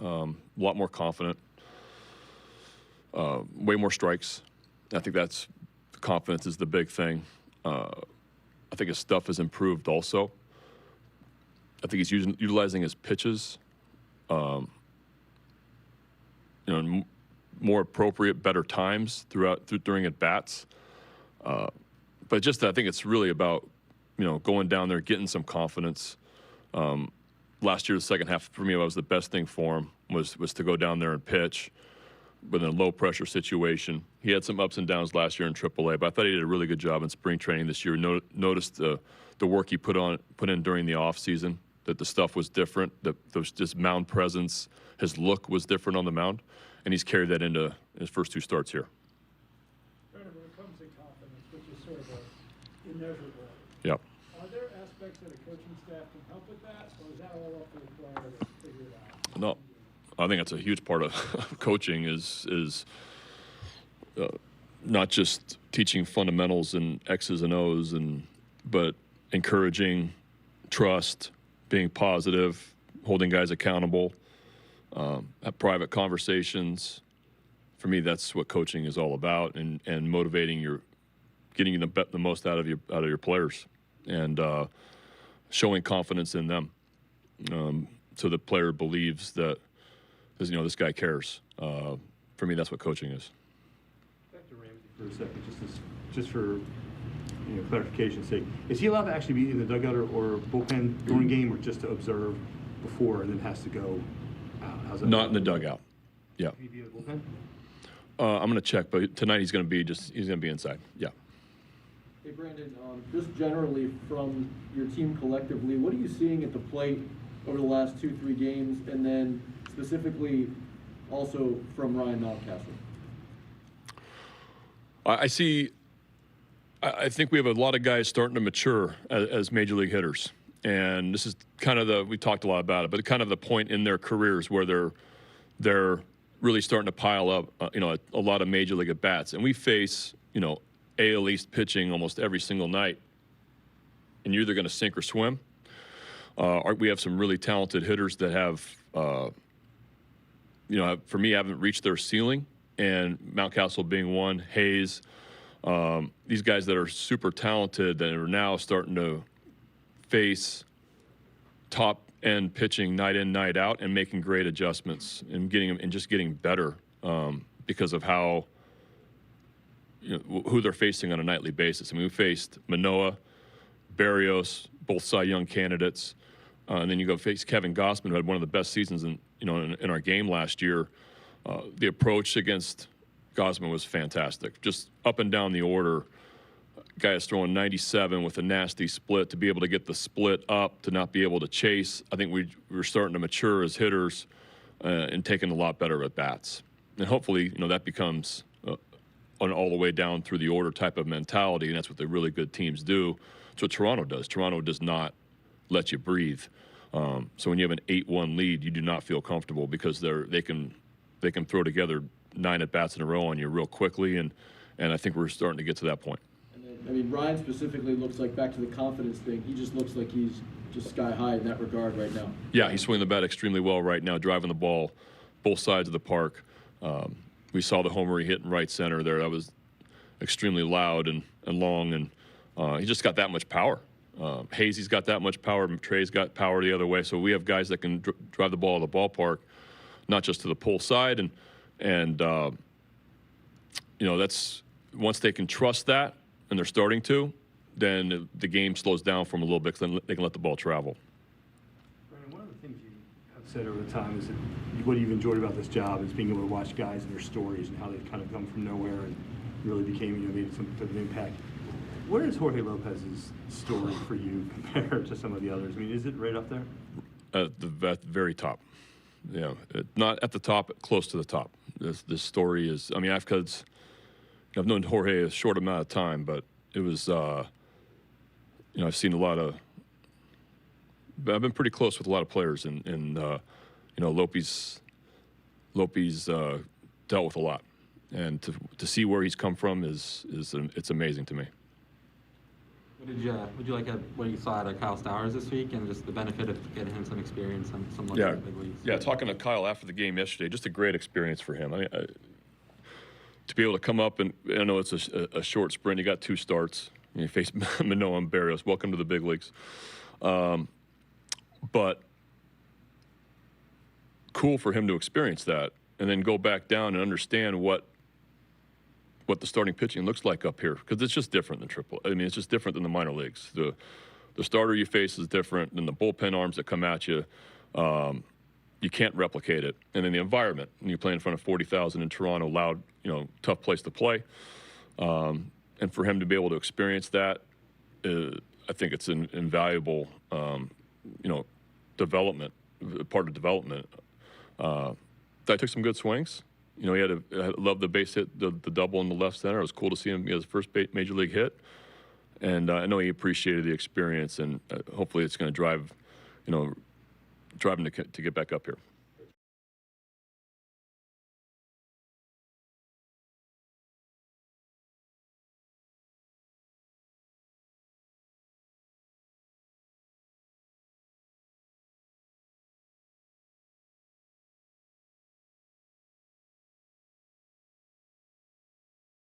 a lot more confident, way more strikes. I think that's confidence is the big thing. I think his stuff has improved also. I think he's utilizing his pitches, more appropriate, better times during at bats. But just I think it's really about going down there, getting some confidence. Last year, the second half for me was the best thing for him was to go down there and pitch within a low pressure situation. He had some ups and downs last year in AAA, but I thought he did a really good job in spring training this year. Noticed the work he put in during the off season, that the stuff was different, that those just mound presence, his look was different on the mound, and he's carried that into his first 2 starts here. When it comes to confidence, which is sort of immeasurable, Yep. are there aspects that a coaching staff can help with that, or is that all up to the player to figure it out? No, I think that's a huge part of coaching is not just teaching fundamentals and X's and O's, but encouraging trust, being positive, holding guys accountable, have private conversations. For me, that's what coaching is all about, and motivating getting the most out of your players, and showing confidence in them, so the player believes that this guy cares. For me, that's what coaching is. Back to Ramsey for a second, just for clarification's sake. Is he allowed to actually be in the dugout or bullpen during game, or just to observe before and then has to go out? How's that? Not in the dugout. Yeah. Can he be in the bullpen? I'm going to check, but tonight he's going to be inside. Yeah. Hey Brandon, just generally from your team collectively, what are you seeing at the plate over the last 2-3 games, and then specifically also from Ryan Mountcastle? I think we have a lot of guys starting to mature as major league hitters, and this is kind of we talked a lot about it, but kind of the point in their careers where they're really starting to pile up, a lot of major league at bats, and we face AL East pitching almost every single night, and you're either going to sink or swim. We have some really talented hitters that have, for me, haven't reached their ceiling, and Mountcastle being one, Hayes, these guys that are super talented that are now starting to face top-end pitching night in, night out, and making great adjustments and just getting better because of how who they're facing on a nightly basis. I mean, we faced Manoah, Berrios, both Cy Young candidates, and then you go face Kevin Gossman, who had one of the best seasons in our game last year. The approach against Gossman was fantastic. Just up and down the order, guy is throwing 97 with a nasty split. To be able to get the split up, to not be able to chase, I think we're starting to mature as hitters and taking a lot better at bats. And hopefully, that becomes an all the way down through the order type of mentality, and that's what the really good teams do. That's what Toronto does. Toronto does not let you breathe. So when you have an 8-1 lead, you do not feel comfortable because they can throw together 9 at bats in a row on you real quickly, and I think we're starting to get to that point. And then, Ryan specifically looks like, back to the confidence thing, he just looks like he's just sky high in that regard right now. Yeah, he's swinging the bat extremely well right now, driving the ball both sides of the park. We saw the homer he hit in right center there. That was extremely loud and long, and he just got that much power. Hazy's got that much power. Trey's got power the other way. So we have guys that can drive the ball to the ballpark, not just to the pull side. And that's once they can trust that, and they're starting to, then the game slows down for them a little bit, because then they can let the ball travel. Brandon, one of the things you have said over the time is that what you've enjoyed about this job is being able to watch guys and their stories and how they've kind of come from nowhere and really became, made some type of impact. Where is Jorge Lopez's story for you compared to some of the others? I mean, is it right up there? At the very top. Not at the top, but close to the top. This story is, I've known Jorge a short amount of time, but it was, I've seen a lot of, I've been pretty close with a lot of players, and Lopez dealt with a lot. And to see where he's come from it's amazing to me. Would you like what you saw out of Kyle Stowers this week, and just the benefit of getting him some experience and some look at the big leagues? Yeah, talking to Kyle after the game yesterday, just a great experience for him. To be able to come up, and I know it's a short sprint. You got 2 starts. You face Manoah and Barrios. Welcome to the big leagues. But cool for him to experience that, and then go back down and understand what the starting pitching looks like up here, because it's just different than triple. I mean, it's just different than the minor leagues. The starter you face is different than the bullpen arms that come at you. You can't replicate it. And then the environment, and you play in front of 40,000 in Toronto, loud, tough place to play. And for him to be able to experience that, I think it's an invaluable, development, part of development. I took some good swings. I loved the base hit, the double in the left center. It was cool to see him get his first major league hit. And I know he appreciated the experience, and hopefully it's going to drive him to get back up here.